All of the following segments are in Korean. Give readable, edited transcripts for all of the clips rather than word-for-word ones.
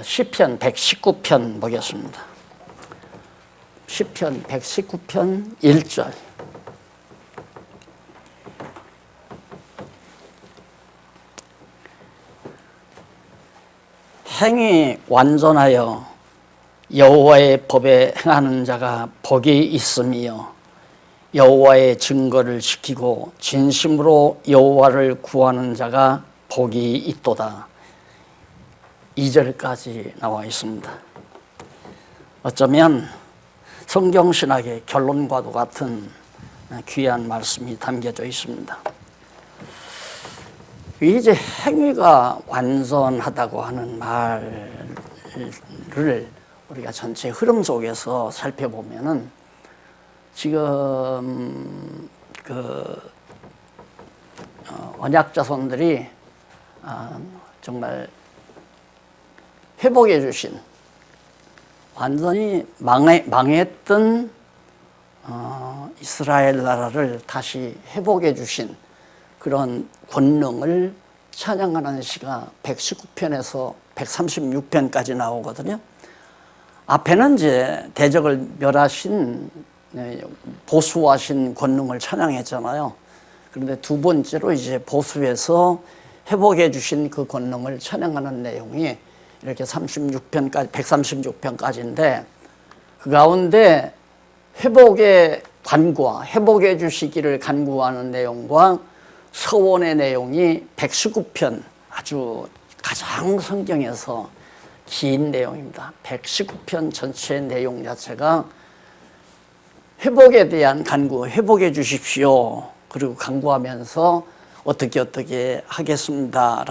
시편 119편 보겠습니다. 시편 119편 1절. 행위 완전하여 여호와의 법에 행하는 자가 복이 있으며 여호와의 증거를 지키고 진심으로 여호와를 구하는 자가 복이 있도다. 2절까지 나와 있습니다. 어쩌면 성경신학의 결론과도 같은 귀한 말씀이 담겨져 있습니다. 이제 행위가 완전하다고 하는 말을 우리가 전체 흐름 속에서 살펴보면은 지금 언약 자손들이 정말 회복해 주신, 완전히 망했던 이스라엘 나라를 다시 회복해 주신 그런 권능을 찬양하는 시가 119편에서 136편까지 나오거든요. 앞에는 이제 대적을 멸하신, 보수하신 권능을 찬양했잖아요. 그런데 두 번째로 이제 보수해서 회복해 주신 그 권능을 찬양하는 내용이 이렇게 36편까지, 136편까지인데 그 가운데 회복의 간구와 회복해 주시기를 간구하는 내용과 서원의 내용이 119편, 아주 가장 성경에서 긴 내용입니다. 119편 전체 내용 자체가 회복에 대한 간구, 회복해 주십시오. 그리고 간구하면서 어떻게 하겠습니다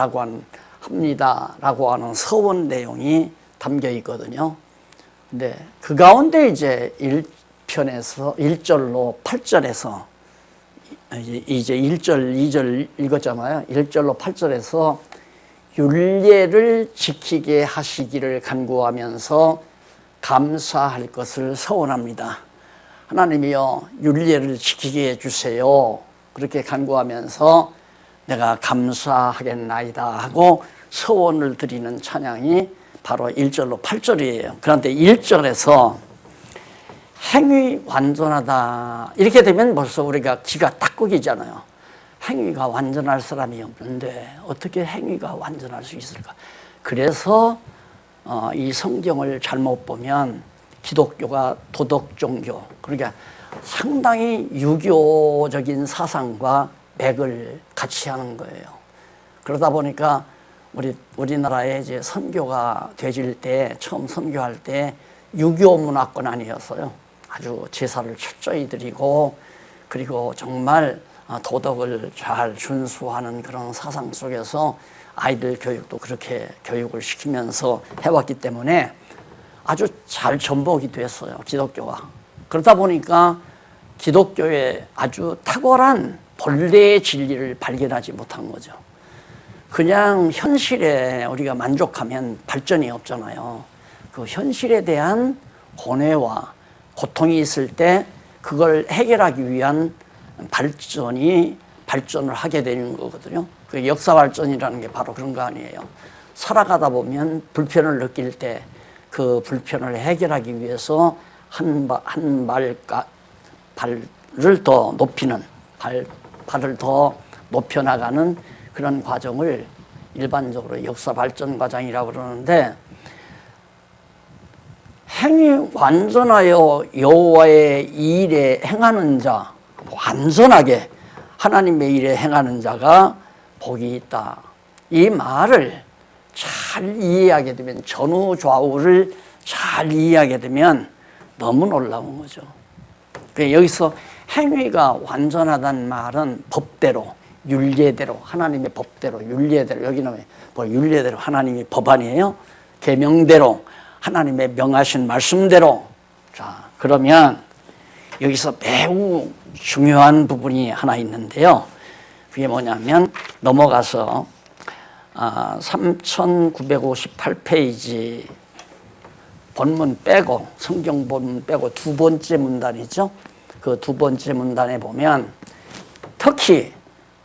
합니다. 라고 하는 서원 내용이 담겨 있거든요. 근데 그 가운데 이제 1편에서 1절로 8절에서 이제 1절, 2절 읽었잖아요. 1절로 8절에서 율례를 지키게 하시기를 간구하면서 감사할 것을 서원합니다. 하나님이여 율례를 지키게 해주세요. 그렇게 간구하면서 내가 감사하겠나이다 하고 서원을 드리는 찬양이 바로 1절로 8절이에요. 그런데 1절에서 행위 완전하다 이렇게 되면 벌써 우리가 기가 딱 꺾이잖아요. 행위가 완전할 사람이 없는데 어떻게 행위가 완전할 수 있을까? 그래서 이 성경을 잘못 보면 기독교가 도덕 종교, 그러니까 상당히 유교적인 사상과 맥을 같이 하는 거예요. 그러다 보니까 우리나라에 이제 선교가 되질 때, 처음 선교할 때 유교 문화권 아니었어요. 아주 제사를 철저히 드리고, 그리고 정말 도덕을 잘 준수하는 그런 사상 속에서 아이들 교육도 그렇게 교육을 시키면서 해왔기 때문에 아주 잘 전복이 됐어요, 기독교가. 그러다 보니까 기독교의 아주 탁월한 본래의 진리를 발견하지 못한 거죠. 그냥 현실에 우리가 만족하면 발전이 없잖아요. 그 현실에 대한 고뇌와 고통이 있을 때 그걸 해결하기 위한 발전을 하게 되는 거거든요. 그 역사 발전이라는 게 바로 그런 거 아니에요. 살아가다 보면 불편을 느낄 때 그 불편을 해결하기 위해서 발을 더 높이는, 발을 더 높여나가는 그런 과정을 일반적으로 역사 발전 과정이라고 그러는데, 행위 완전하여 여호와의 일에 행하는 자, 완전하게 하나님의 일에 행하는 자가 복이 있다. 이 말을 잘 이해하게 되면, 전후 좌우를 잘 이해하게 되면 너무 놀라운 거죠. 여기서 행위가 완전하다는 말은 법대로, 율례대로, 하나님의 법대로, 율례대로, 여기는 뭐 율례대로 하나님의 법안이에요. 계명대로, 하나님의 명하신 말씀대로. 자, 그러면 여기서 매우 중요한 부분이 하나 있는데요. 그게 뭐냐면 넘어가서 3958페이지 본문 빼고, 성경 본문 빼고 두 번째 문단이죠. 그 두 번째 문단에 보면 특히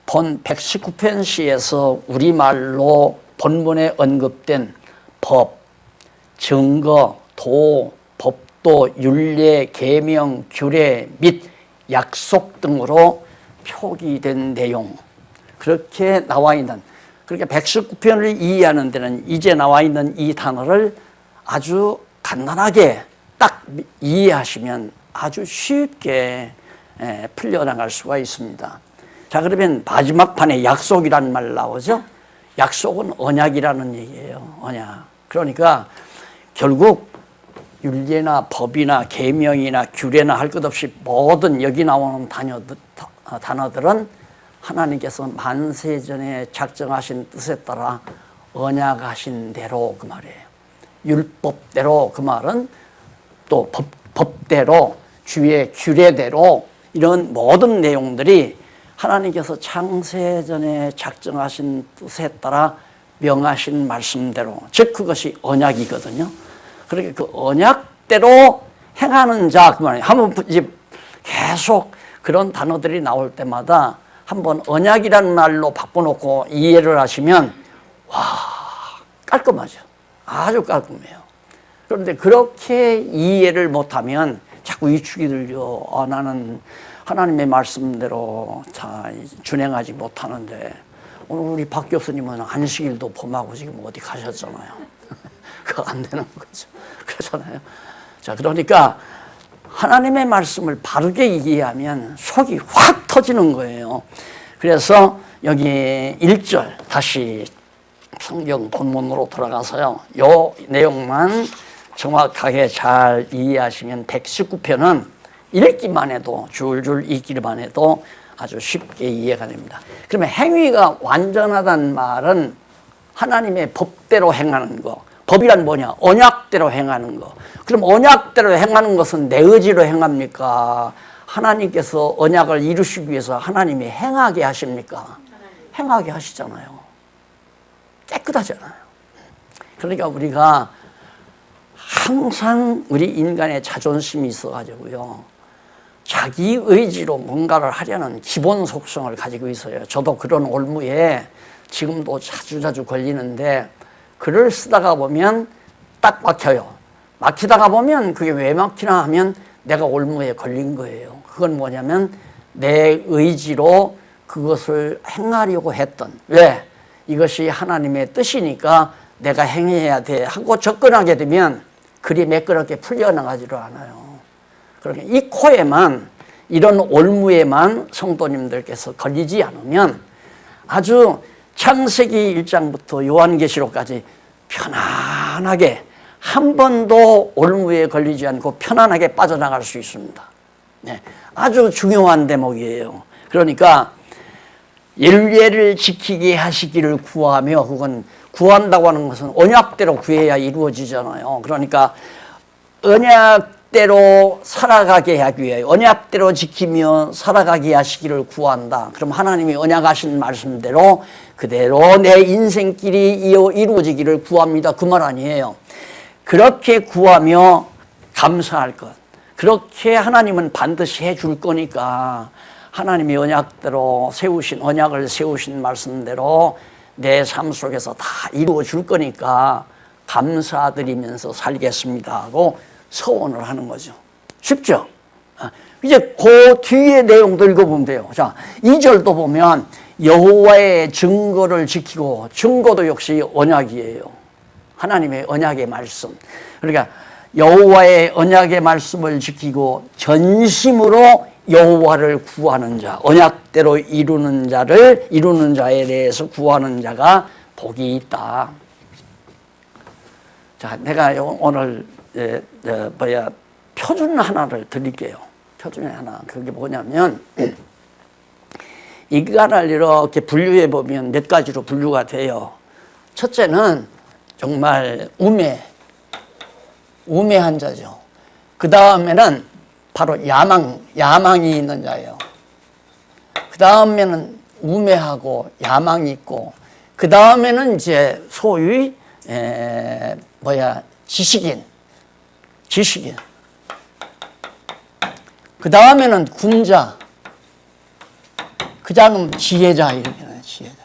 본 119편 시에서 우리말로 본문에 언급된 법, 증거, 도, 법도, 율례, 계명, 규례 및 약속 등으로 표기된 내용. 그렇게 나와 있는, 그러니까 119편을 이해하는 데는 이제 나와 있는 이 단어를 아주 간단하게 딱 이해하시면 아주 쉽게 풀려나갈 수가 있습니다. 자, 그러면 마지막 판에 약속이라는 말 나오죠? 약속은 언약이라는 얘기예요. 언약. 그러니까 결국 율례나 법이나 계명이나 규례나 할 것 없이 모든 여기 나오는 단어들은 하나님께서 만세전에 작정하신 뜻에 따라 언약하신 대로 그 말이에요. 율법대로 그 말은 또 법대로 주의 규례대로 이런 모든 내용들이 하나님께서 창세전에 작정하신 뜻에 따라 명하신 말씀대로, 즉 그것이 언약이거든요. 그러니까 그 언약대로 행하는 자 그 말이에요. 한번 이제 계속 그런 단어들이 나올 때마다 한번 언약이라는 말로 바꿔놓고 이해를 하시면 와, 깔끔하죠. 아주 깔끔해요. 그런데 그렇게 이해를 못하면 자꾸 위축이 들려. 나는 하나님의 말씀대로 다 준행하지 못하는데, 오늘 우리 박 교수님은 안식일도 범하고 지금 어디 가셨잖아요. 그거 안 되는 거죠. 그렇잖아요. 자, 그러니까 하나님의 말씀을 바르게 이해하면 속이 확 터지는 거예요. 그래서 여기 1절 다시 성경 본문으로 돌아가서요. 요 내용만 정확하게 잘 이해하시면 119편은 읽기만 해도 줄줄 읽기만 해도 아주 쉽게 이해가 됩니다. 그러면 행위가 완전하다는 말은 하나님의 법대로 행하는 거. 법이란 뭐냐? 언약대로 행하는 거. 그럼 언약대로 행하는 것은 내 의지로 행합니까? 하나님께서 언약을 이루시기 위해서 하나님이 행하게 하십니까? 행하게 하시잖아요. 깨끗하잖아요. 그러니까 우리가 항상 우리 인간의 자존심이 있어가지고요. 자기 의지로 뭔가를 하려는 기본 속성을 가지고 있어요. 저도 그런 올무에 지금도 자주자주 걸리는데 글을 쓰다가 보면 딱 막혀요. 막히다가 보면 그게 왜 막히나 하면 내가 올무에 걸린 거예요. 그건 뭐냐면 내 의지로 그것을 행하려고 했던, 왜? 이것이 하나님의 뜻이니까 내가 행해야 돼 하고 접근하게 되면 글이 매끄럽게 풀려나가지를 않아요. 그러니까 이 코에만, 이런 올무에만 성도님들께서 걸리지 않으면 아주 창세기 1장부터 요한계시록까지 편안하게 한 번도 올무에 걸리지 않고 편안하게 빠져나갈 수 있습니다. 네, 아주 중요한 대목이에요. 그러니까 율례를 지키게 하시기를 구하며, 그건 구한다고 하는 것은 언약대로 구해야 이루어지잖아요. 그러니까 언약대로 살아가게 하기 위해, 언약대로 지키며 살아가게 하시기를 구한다. 그럼 하나님이 언약하신 말씀대로 그대로 내 인생길이 이루어지기를 구합니다. 그 말 아니에요. 그렇게 구하며 감사할 것. 그렇게 하나님은 반드시 해줄 거니까 하나님이 언약대로 세우신, 언약을 세우신 말씀대로 내 삶 속에서 다 이루어 줄 거니까 감사드리면서 살겠습니다 하고 서원을 하는 거죠. 쉽죠? 이제 그 뒤에 내용도 읽어보면 돼요. 자, 2절도 보면 여호와의 증거를 지키고, 증거도 역시 언약이에요. 하나님의 언약의 말씀. 그러니까 여호와의 언약의 말씀을 지키고 전심으로 여호와를 구하는 자, 언약대로 이루는 자에 대해서 구하는 자가 복이 있다. 자, 내가 오늘 표준 하나를 드릴게요. 표준 하나. 그게 뭐냐면 인간을 이렇게 분류해 보면 몇 가지로 분류가 돼요. 첫째는 정말 우매한 자죠. 그 다음에는 바로 야망이 있는 자예요. 그 다음에는 우매하고 야망이 있고, 그 다음에는 이제 소위 지식인. 그 다음에는 군자. 그 다음 지혜자, 이렇게 해요. 지혜자.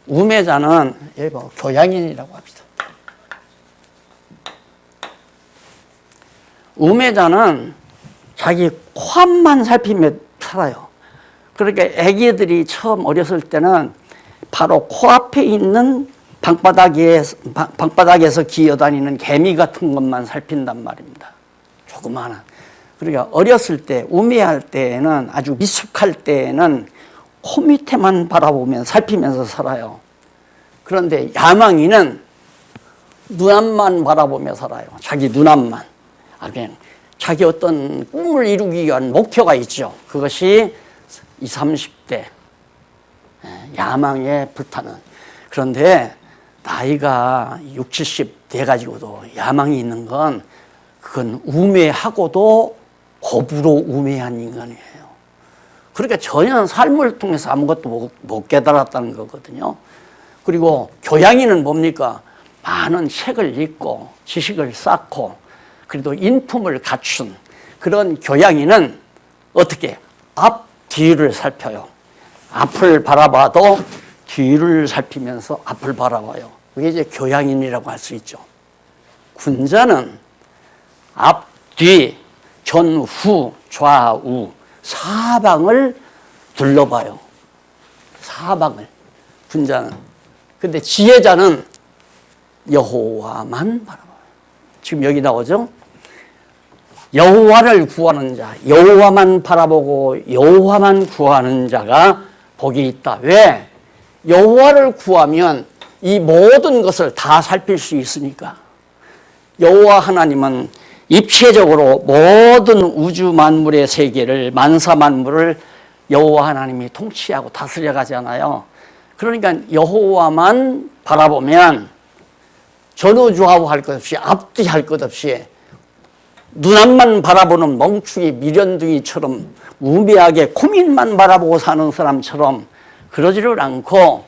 우매자는 교양인이라고 합시다. 우매자는 자기 코앞만 살피며 살아요. 그러니까 아기들이 처음 어렸을 때는 바로 코앞에 있는 방바닥에서 기어다니는 개미 같은 것만 살핀단 말입니다. 조그마한. 그러니까 어렸을 때, 우매할 때에는, 아주 미숙할 때에는 코 밑에만 바라보면 살피면서 살아요. 그런데 야망이는 눈앞만 바라보며 살아요. 자기 눈앞만. 그냥 자기 어떤 꿈을 이루기 위한 목표가 있죠. 그것이 20, 30대 야망에 불타는. 그런데 나이가 60, 70 돼가지고도 야망이 있는 건 그건 우매하고도 고부로 우매한 인간이에요. 그러니까 전혀 삶을 통해서 아무것도 못 깨달았다는 거거든요. 그리고 교양인은 뭡니까? 많은 책을 읽고 지식을 쌓고 그래도 인품을 갖춘 그런 교양인은 어떻게? 앞, 뒤를 살펴요. 앞을 바라봐도 뒤를 살피면서 앞을 바라봐요. 그게 이제 교양인이라고 할 수 있죠. 군자는 앞, 뒤, 전, 후, 좌우, 사방을 둘러봐요. 사방을. 군자는. 근데 지혜자는 여호와만 바라봐요. 지금 여기 나오죠? 여호와를 구하는 자, 여호와만 바라보고 여호와만 구하는 자가 복이 있다. 왜? 여호와를 구하면 이 모든 것을 다 살필 수 있으니까. 여호와 하나님은 입체적으로 모든 우주 만물의 세계를, 만사 만물을 여호와 하나님이 통치하고 다스려 가잖아요. 그러니까 여호와만 바라보면 전후좌우 할 것 없이, 앞뒤 할 것 없이 눈앞만 바라보는 멍충이 미련둥이처럼 우매하게 고민만 바라보고 사는 사람처럼 그러지를 않고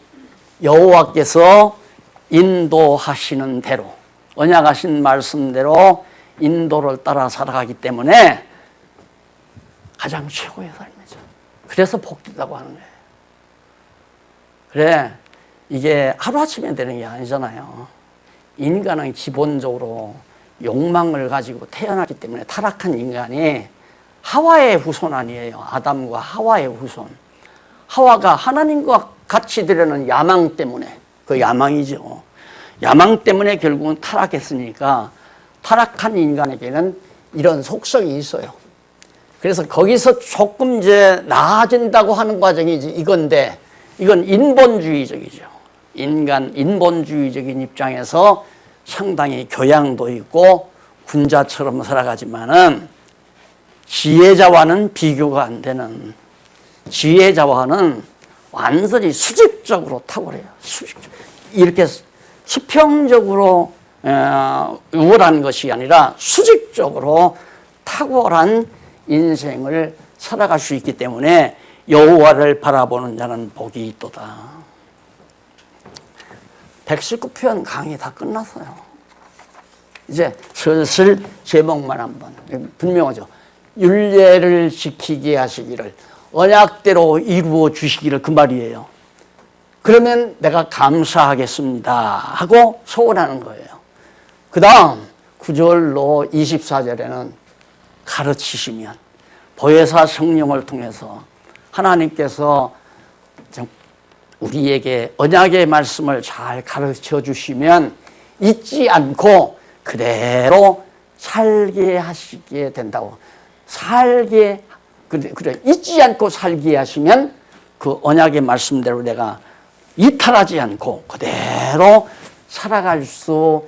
여호와께서 인도하시는 대로, 언약하신 말씀대로 인도를 따라 살아가기 때문에 가장 최고의 삶이죠. 그래서 복되다고 하는 거예요. 그래, 이게 하루아침에 되는 게 아니잖아요. 인간은 기본적으로 욕망을 가지고 태어났기 때문에 타락한 인간이 하와의 후손 아니에요. 아담과 하와의 후손. 하와가 하나님과 같이 되려는 야망 때문에, 그 야망이죠. 야망 때문에 결국은 타락했으니까 타락한 인간에게는 이런 속성이 있어요. 그래서 거기서 조금 이제 나아진다고 하는 과정이 이건데, 이건 인본주의적이죠. 인본주의적인 입장에서 상당히 교양도 있고 군자처럼 살아가지만은 지혜자와는 비교가 안 되는, 지혜자와는 완전히 수직적으로 탁월해요. 이렇게 수평적으로 우월한 것이 아니라 수직적으로 탁월한 인생을 살아갈 수 있기 때문에 여호와를 바라보는 자는 복이 있도다. 119편 강의 다 끝났어요. 이제 슬슬 제목만 한번. 분명하죠. 율례를 지키게 하시기를, 언약대로 이루어 주시기를, 그 말이에요. 그러면 내가 감사하겠습니다 하고 소원하는 거예요. 그 다음 9절로 24절에는 가르치시면, 보혜사 성령을 통해서 하나님께서 우리에게 언약의 말씀을 잘 가르쳐 주시면 잊지 않고 그대로 살게 하시게 된다고. 그래, 잊지 않고 살게 하시면 그 언약의 말씀대로 내가 이탈하지 않고 그대로 살아갈 수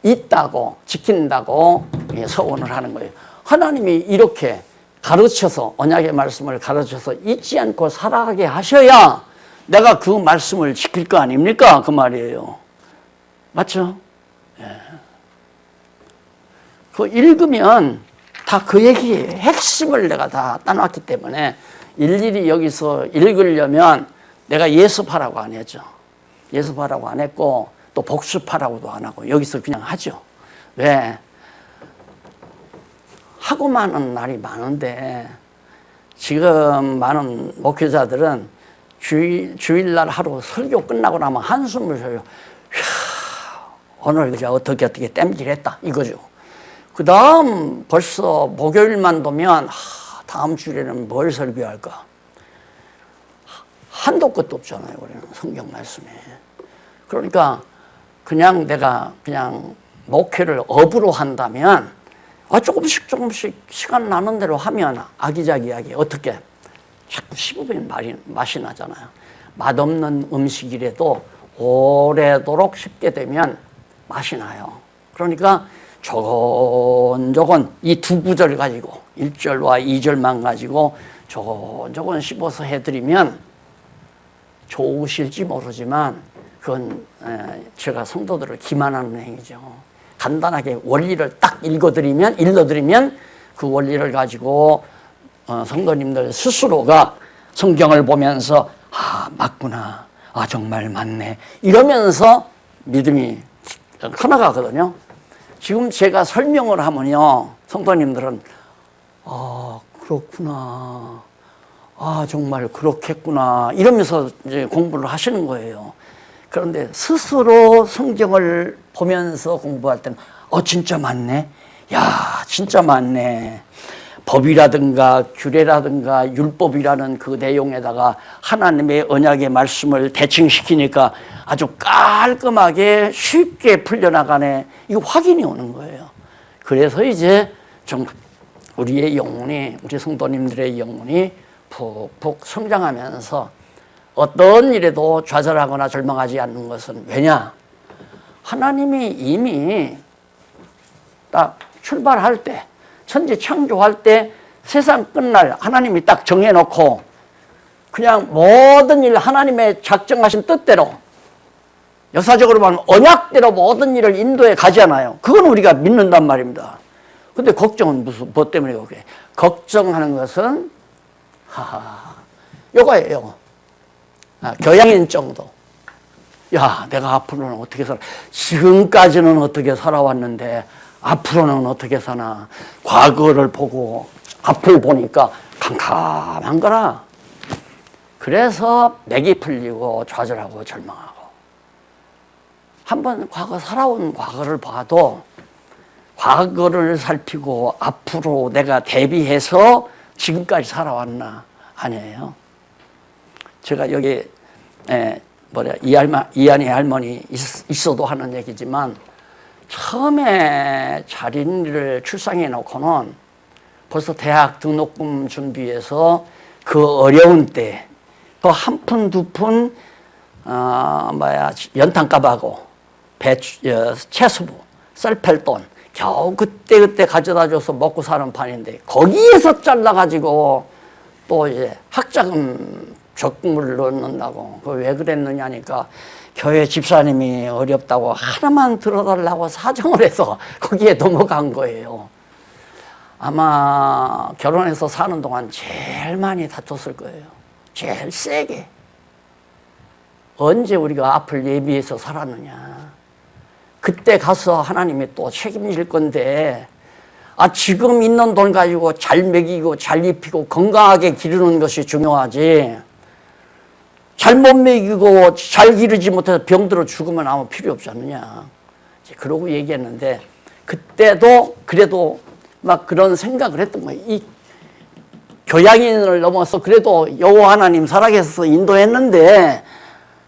있다고, 지킨다고 서원을 하는 거예요. 하나님이 이렇게 가르쳐서, 언약의 말씀을 가르쳐서 잊지 않고 살아가게 하셔야 내가 그 말씀을 지킬 거 아닙니까? 그 말이에요. 맞죠? 예. 그 읽으면 다 그 얘기예요. 핵심을 내가 다 따놨기 때문에 일일이 여기서 읽으려면 내가 예습하라고 안 했죠. 예습하라고 안 했고 또 복습하라고도 안 하고 여기서 그냥 하죠. 왜? 하고 많은 날이 많은데 지금 많은 목회자들은 주일날 하루 설교 끝나고 나면 한숨을 쉬어요. 이야, 오늘 그저 어떻게 땜질했다 이거죠. 그 다음 벌써 목요일만 되면 다음 주일에는 뭘 설교할까? 한도 끝도 없잖아요. 우리는 성경 말씀에. 그러니까 그냥 내가 그냥 목회를 업으로 한다면 조금씩 시간 나는 대로 하면 아기자기하게 어떻게 자꾸 씹으면 맛이 나잖아요. 맛없는 음식이라도 오래도록 씹게 되면 맛이 나요. 그러니까 조곤조곤 이 두 구절 가지고 1절과 2절만 가지고 조곤조곤 씹어서 해드리면 좋으실지 모르지만 그건 제가 성도들을 기만하는 행위죠. 간단하게 원리를 딱 일러드리면 그 원리를 가지고 성도님들 스스로가 성경을 보면서 맞구나, 정말 맞네 이러면서 믿음이 커나가거든요. 지금 제가 설명을 하면요, 성도님들은 그렇구나, 정말 그렇겠구나 이러면서 이제 공부를 하시는 거예요. 그런데 스스로 성경을 보면서 공부할 때는 진짜 맞네, 야 진짜 맞네. 법이라든가 규례라든가 율법이라는 그 내용에다가 하나님의 언약의 말씀을 대칭시키니까 아주 깔끔하게 쉽게 풀려나가네. 이거 확인이 오는 거예요. 그래서 이제 좀 우리의 영혼이, 우리 성도님들의 영혼이 푹푹 성장하면서 어떤 일에도 좌절하거나 절망하지 않는 것은 왜냐? 하나님이 이미 딱 출발할 때, 천지 창조할 때 세상 끝날 하나님이 딱 정해놓고 그냥 모든 일 하나님의 작정하신 뜻대로, 역사적으로 보면 언약대로 모든 일을 인도해 가잖아요. 그건 우리가 믿는단 말입니다. 근데 걱정은 뭐 때문에 그래? 걱정하는 것은 요거예요. 교양인 정도. 야, 내가 앞으로는 어떻게 살아? 지금까지는 어떻게 살아왔는데 앞으로는 어떻게 사나? 과거를 보고 앞을 보니까 캄캄한 거라. 그래서 맥이 풀리고 좌절하고 절망하고. 한번 살아온 과거를 봐도 과거를 살피고 앞으로 내가 대비해서 지금까지 살아왔나? 아니에요. 제가 여기 이한희 할머니 있어도 하는 얘기지만, 처음에 자린이를 출산해 놓고는 벌써 대학 등록금 준비해서 그 어려운 때 그 한 푼 두 푼 연탄값하고 채소부 쌀팔 돈 겨우 그때 가져다 줘서 먹고 사는 판인데, 거기에서 잘라가지고 또 이제 학자금 적금을 넣는다고. 그 왜 그랬느냐니까 교회 집사님이 어렵다고 하나만 들어달라고 사정을 해서 거기에 넘어간 거예요. 아마 결혼해서 사는 동안 제일 많이 다퉜을 거예요. 제일 세게. 언제 우리가 앞을 예비해서 살았느냐. 그때 가서 하나님이 또 책임질 건데, 지금 있는 돈 가지고 잘 먹이고 잘 입히고 건강하게 기르는 것이 중요하지, 잘못 먹이고 잘 기르지 못해서 병들어 죽으면 아무 필요 없지 않느냐. 그러고 얘기했는데, 그때도 그래도 막 그런 생각을 했던 거예요. 이 교양인을 넘어서 그래도 여호와 하나님 살아계셔서 인도했는데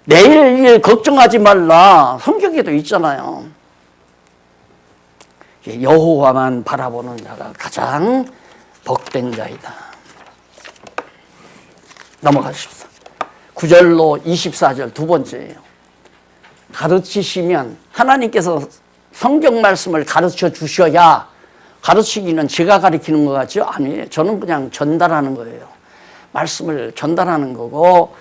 내일 일 걱정하지 말라. 성경에도 있잖아요. 여호와만 바라보는 자가 가장 복된 자이다. 넘어가십시오. 9절로 24절 두 번째예요. 가르치시면, 하나님께서 성경 말씀을 가르쳐 주셔야, 가르치기는 제가 가르치는 것 같죠? 아니에요. 저는 그냥 전달하는 거예요. 말씀을 전달하는 거고,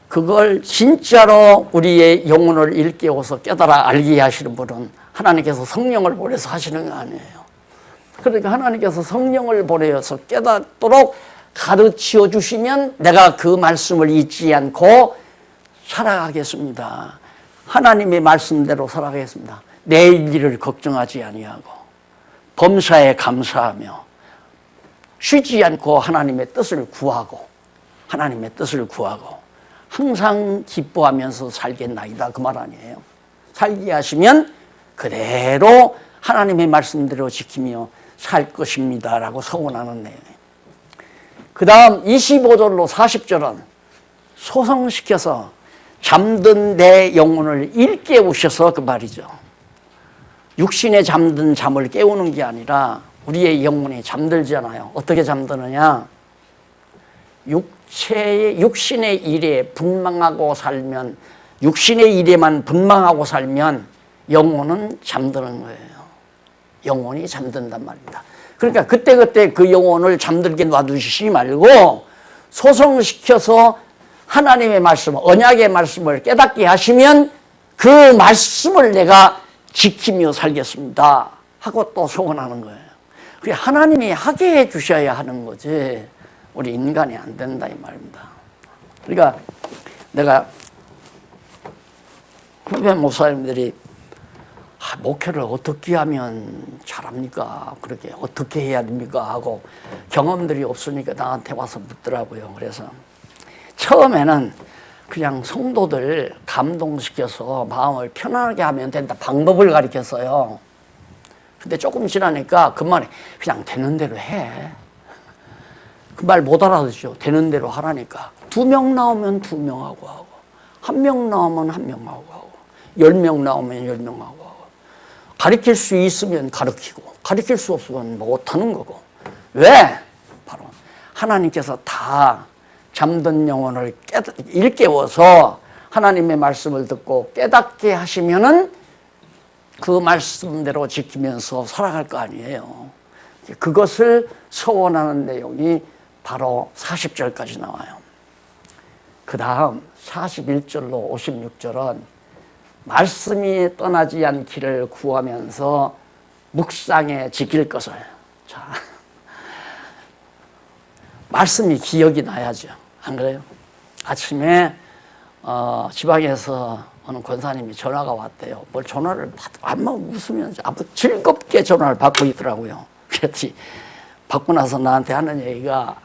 그걸 진짜로 우리의 영혼을 일깨워서 깨달아 알게 하시는 분은 하나님께서 성령을 보내서 하시는 거 아니에요. 그러니까 하나님께서 성령을 보내서 깨닫도록 가르쳐 주시면 내가 그 말씀을 잊지 않고 살아가겠습니다. 하나님의 말씀대로 살아가겠습니다. 내일 일을 걱정하지 아니하고 범사에 감사하며 쉬지 않고 하나님의 뜻을 구하고, 하나님의 뜻을 구하고 항상 기뻐하면서 살겠나이다 그 말 아니에요. 살게 하시면 그대로 하나님의 말씀대로 지키며 살 것입니다 라고 서원하는 내용이에요. 그 다음 25절로 40절은 소성시켜서 잠든 내 영혼을 일깨우셔서 그 말이죠. 육신에 잠든 잠을 깨우는 게 아니라 우리의 영혼이 잠들잖아요. 어떻게 잠드느냐? 육신의 일에 분망하고 살면, 육신의 일에만 분망하고 살면 영혼은 잠드는 거예요. 영혼이 잠든단 말입니다. 그러니까 그때그때 그 영혼을 잠들게 놔두시지 말고 소성시켜서 하나님의 말씀, 언약의 말씀을 깨닫게 하시면 그 말씀을 내가 지키며 살겠습니다 하고 또 소원하는 거예요. 그게 하나님이 하게 해 주셔야 하는 거지 우리 인간이 안 된다 이 말입니다. 그러니까 내가 후배 목사님들이 목회를 어떻게 하면 잘합니까? 그렇게 어떻게 해야 됩니까? 하고 경험들이 없으니까 나한테 와서 묻더라고요. 그래서 처음에는 그냥 성도들 감동시켜서 마음을 편안하게 하면 된다 방법을 가르쳤어요. 근데 조금 지나니까 그 말이 그냥 되는 대로 해. 그 말 못 알아듣죠. 되는 대로 하라니까. 2명 나오면 2명하고 하고 1명 나오면 1명하고 하고 10명 나오면 10명하고 하고 가르칠 수 있으면 가르치고 가르칠 수 없으면 못하는 거고. 왜? 바로 하나님께서 다 잠든 영혼을 일깨워서 하나님의 말씀을 듣고 깨닫게 하시면은 그 말씀대로 지키면서 살아갈 거 아니에요. 그것을 서원하는 내용이 바로 40절까지 나와요. 그 다음 41절로 56절은 말씀이 떠나지 않기를 구하면서 묵상에 지킬 것을. 자, 말씀이 기억이 나야죠. 안 그래요? 아침에 지방에서 어느 권사님이 전화가 왔대요. 뭘 전화를 아마 웃으면서 아주 즐겁게 전화를 받고 있더라고요. 그랬지. 받고 나서 나한테 하는 얘기가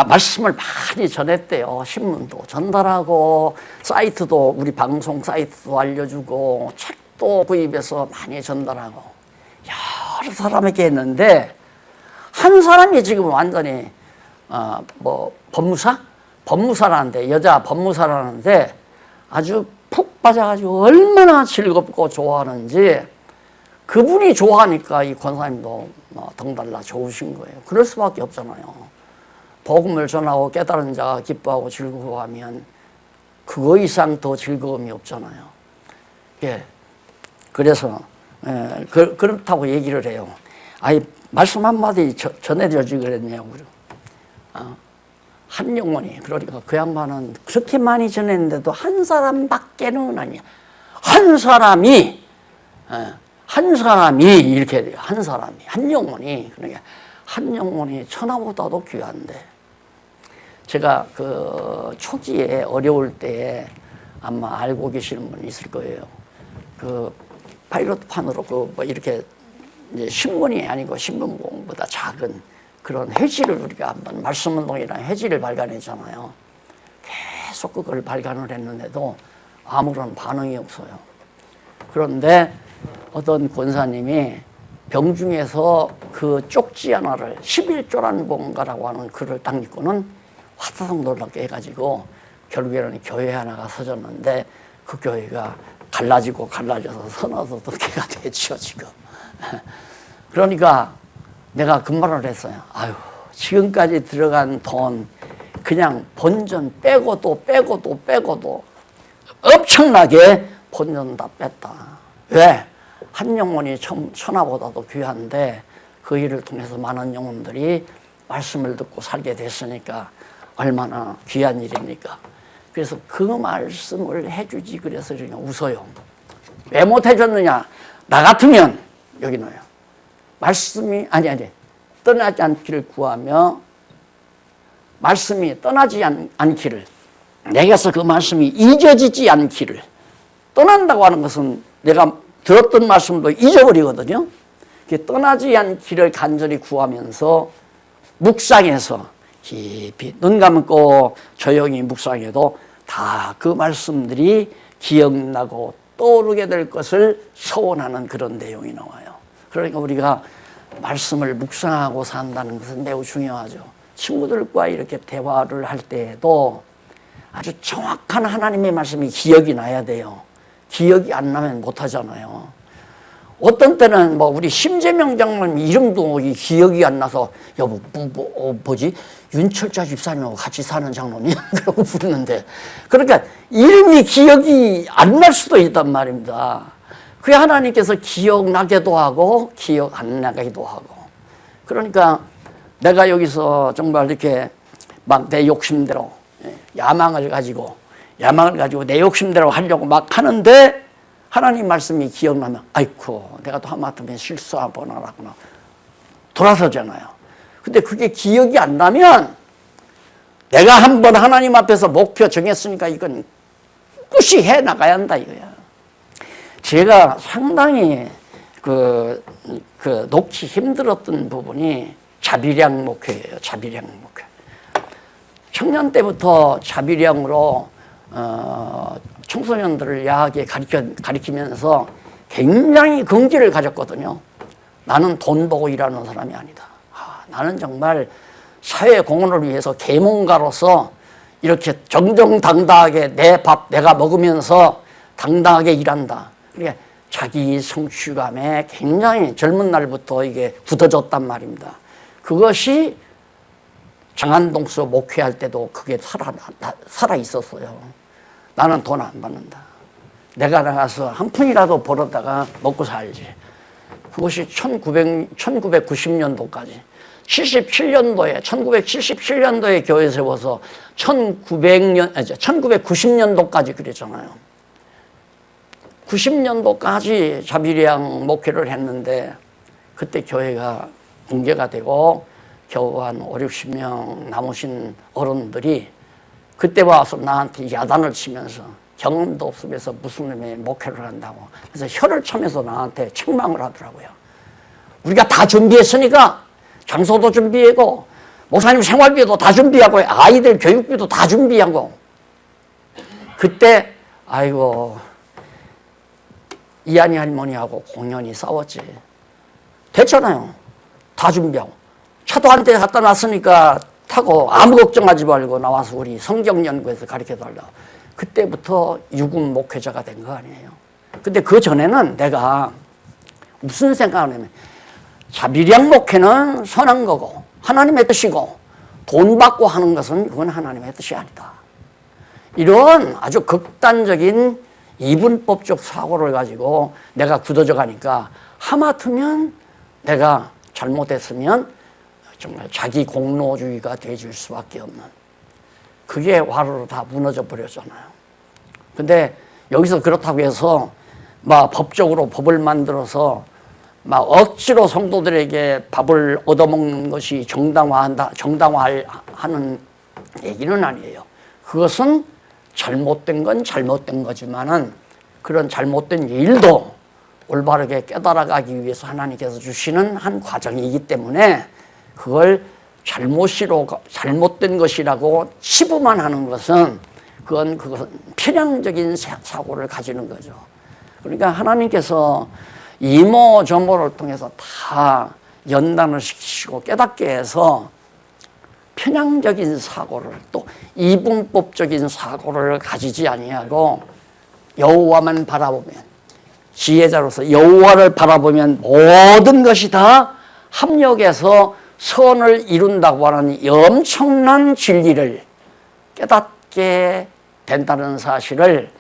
말씀을 많이 전했대요. 신문도 전달하고 사이트도 우리 방송 사이트도 알려주고 책도 구입해서 많이 전달하고 여러 사람에게 했는데 한 사람이 지금 완전히 법무사라는데 여자 법무사라는데 아주 푹 빠져가지고 얼마나 즐겁고 좋아하는지 그분이 좋아하니까 이 권사님도 덩달라 좋으신 거예요. 그럴 수밖에 없잖아요. 복음을 전하고 깨달은 자가 기뻐하고 즐거워하면 그거 이상 더 즐거움이 없잖아요. 예. 그래서 그렇다고 얘기를 해요. 아이 말씀 한마디 전해드려지 그랬냐고. 한 영혼이 그러니까 그 양반은 그렇게 많이 전했는데도 한 사람밖에는 아니야. 한 사람이 이렇게 돼요. 한 사람이 한 영혼이 그러니까 한 영혼이 천하보다도 귀한데 제가 그 초기에 어려울 때에 아마 알고 계시는 분이 있을 거예요. 그 파일럿판으로 그 이렇게 이제 신문이 아니고 신문봉보다 작은 그런 해지를 우리가 한번 말씀운동이라는 해지를 발간했잖아요. 계속 그걸 발간을 했는데도 아무런 반응이 없어요. 그런데 어떤 권사님이 병중에서 그 쪽지 하나를 11조란 뭔가라고 하는 글을 딱 읽고는 화다닥 놀랍게 해가지고 결국에는 교회 하나가 서졌는데 그 교회가 갈라져서 서너서 개가 됐죠 지금. 그러니까 내가 그 말을 했어요. 아유 지금까지 들어간 돈 그냥 본전 빼고도 엄청나게 본전 다 뺐다. 왜? 한 영혼이 천하보다도 귀한데 그 일을 통해서 많은 영혼들이 말씀을 듣고 살게 됐으니까 얼마나 귀한 일입니까? 그래서 그 말씀을 해주지 그래서 그냥 웃어요. 왜 못 해줬느냐? 나 같으면 여기 넣어요. 말씀이 떠나지 않기를 구하며 말씀이 떠나지 않기를 내게서 그 말씀이 잊어지지 않기를 떠난다고 하는 것은 내가 들었던 말씀도 잊어버리거든요. 떠나지 않기를 간절히 구하면서 묵상해서 깊이 눈 감고 조용히 묵상해도 다 그 말씀들이 기억나고 떠오르게 될 것을 소원하는 그런 내용이 나와요. 그러니까 우리가 말씀을 묵상하고 산다는 것은 매우 중요하죠. 친구들과 이렇게 대화를 할 때에도 아주 정확한 하나님의 말씀이 기억이 나야 돼요. 기억이 안 나면 못하잖아요. 어떤 때는 뭐 우리 심재명 장로님 이름도 기억이 안 나서 여보 뭐지 윤철자 집사님하고 같이 사는 장로님 그러고 부르는데, 그러니까 이름이 기억이 안 날 수도 있단 말입니다. 그게 하나님께서 기억나게도 하고 기억 안 나게도 하고. 그러니까 내가 여기서 정말 이렇게 막 내 욕심대로 야망을 가지고 내 욕심대로 하려고 막 하는데 하나님 말씀이 기억나면 아이쿠 내가 또 하마터면 실수 한번 하라구나 돌아서잖아요. 근데 그게 기억이 안 나면 내가 한번 하나님 앞에서 목표 정했으니까 이건 꿋이 해 나가야 한다 이거야. 제가 상당히 놓기 힘들었던 부분이 자비량 목회예요. 자비량 목회. 청년 때부터 자비량으로 청소년들을 야하게 가리키면서 굉장히 긍지를 가졌거든요. 나는 돈 보고 일하는 사람이 아니다. 나는 정말 사회 공헌을 위해서 계몽가로서 이렇게 정정당당하게 내 밥 내가 먹으면서 당당하게 일한다. 그러니까 자기 성취감에 굉장히 젊은 날부터 이게 굳어졌단 말입니다. 그것이 장안동서 목회할 때도 그게 살아 있었어요. 나는 돈 안 받는다. 내가 나가서 한 푼이라도 벌었다가 먹고 살지. 그것이 1990년도까지 1977년도에 교회 세워서 1990년도까지 그랬잖아요. 90년도까지 자비량 목회를 했는데 그때 교회가 붕괴가 되고 겨우 한 5, 60명 남으신 어른들이 그때 와서 나한테 야단을 치면서 경험도 없으면서 무슨 의미의 목회를 한다고. 그래서 혀를 차면서 나한테 책망을 하더라고요. 우리가 다 준비했으니까 장소도 준비하고 목사님 생활비도 다 준비하고 아이들 교육비도 다 준비하고. 그때 아이고 이한이 할머니하고 공연히 싸웠지. 됐잖아요. 다 준비하고. 차도 한 대 갖다 놨으니까 타고 아무 걱정하지 말고 나와서 우리 성경 연구에서 가르쳐달라. 그때부터 유급 목회자가 된 거 아니에요. 근데 그 전에는 내가 무슨 생각을 하냐면 자비량 목회는 선한 거고 하나님의 뜻이고 돈 받고 하는 것은 그건 하나님의 뜻이 아니다. 이런 아주 극단적인 이분법적 사고를 가지고 내가 굳어져 가니까 하마터면 내가 잘못했으면 정말 자기 공로주의가 되줄 수밖에 없는, 그게 와르르 다 무너져 버렸잖아요. 근데 여기서 그렇다고 해서 막 법적으로 법을 만들어서 막 억지로 성도들에게 밥을 얻어먹는 것이 정당화하는 얘기는 아니에요. 그것은 잘못된 건 잘못된 거지만은 그런 잘못된 일도 올바르게 깨달아가기 위해서 하나님께서 주시는 한 과정이기 때문에 그걸 잘못된 것이라고 치부만 하는 것은 그건 편향적인 사고를 가지는 거죠. 그러니까 하나님께서 이모저모를 통해서 다 연단을 시키시고 깨닫게 해서 편향적인 사고를 또 이분법적인 사고를 가지지 아니하고 여호와만 바라보면, 지혜자로서 여호와를 바라보면 모든 것이 다 합력해서 선을 이룬다고 하는 이 엄청난 진리를 깨닫게 된다는 사실을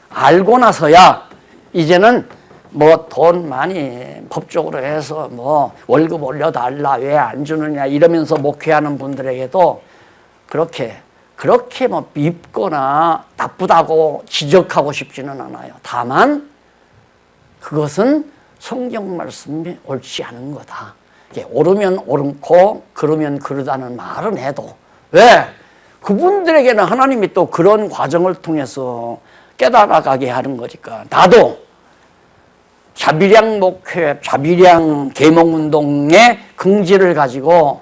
알고 나서야 이제는 뭐 돈 많이 법적으로 해서 뭐 월급 올려달라 왜 안 주느냐 이러면서 목회하는 분들에게도 그렇게 뭐 밉거나 나쁘다고 지적하고 싶지는 않아요. 다만 그것은 성경 말씀이 옳지 않은 거다. 옳으면 옳고 그러면 그러다는 말은 해도 왜? 그분들에게는 하나님이 또 그런 과정을 통해서 깨달아가게 하는 거니까 나도 자비량 목회, 자비량 계몽운동의 긍지를 가지고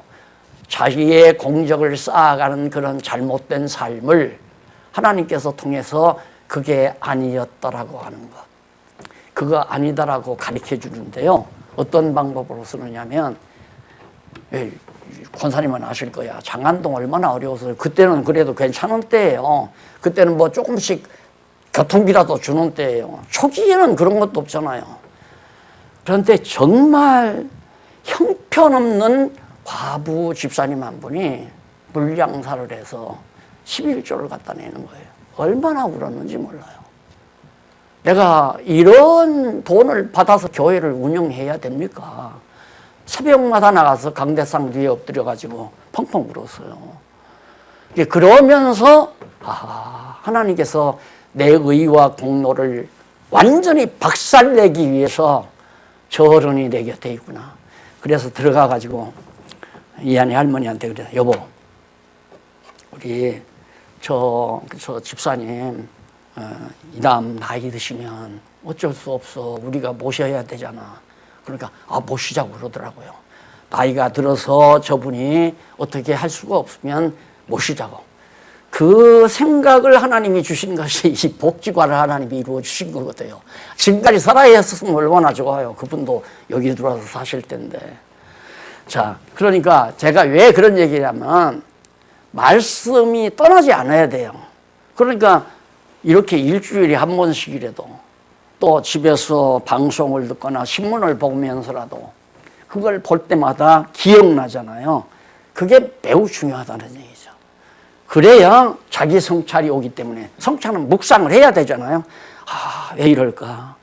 자기의 공적을 쌓아가는 그런 잘못된 삶을 하나님께서 통해서 그게 아니었다라고 하는 것. 그거 아니다라고 가르쳐 주는데요. 어떤 방법으로 쓰느냐면, 권사님은 아실 거야. 장안동 얼마나 어려워서, 그때는 그래도 괜찮은 때예요. 그때는 뭐 조금씩 교통비라도 주는 때예요. 초기에는 그런 것도 없잖아요. 그런데 정말 형편없는 과부 집사님 한 분이 물량사를 해서 11조를 갖다 내는 거예요. 얼마나 울었는지 몰라요. 내가 이런 돈을 받아서 교회를 운영해야 됩니까? 새벽마다 나가서 강대상 뒤에 엎드려가지고 펑펑 울었어요. 그러면서 하나님께서 내 의와 공로를 완전히 박살내기 위해서 저 어른이 내 곁에 있구나. 그래서 들어가가지고 이한이 할머니한테 그래, 여보, 우리 저 집사님 이다음 나이 드시면 어쩔 수 없어. 우리가 모셔야 되잖아. 그러니까 모시자고 그러더라고요. 나이가 들어서 저분이 어떻게 할 수가 없으면 모시자고. 그 생각을 하나님이 주신 것이 이 복지관을 하나님이 이루어 주신 거거든요. 지금까지 살아야 했으면 얼마나 좋아요. 그분도 여기 들어와서 사실 텐데. 자, 그러니까 제가 왜 그런 얘기를 하면 말씀이 떠나지 않아야 돼요. 그러니까 이렇게 일주일에 한 번씩이라도 또 집에서 방송을 듣거나 신문을 보면서라도 그걸 볼 때마다 기억나잖아요. 그게 매우 중요하다는 얘기죠. 그래야 자기 성찰이 오기 때문에 성찰은 묵상을 해야 되잖아요. 왜 이럴까?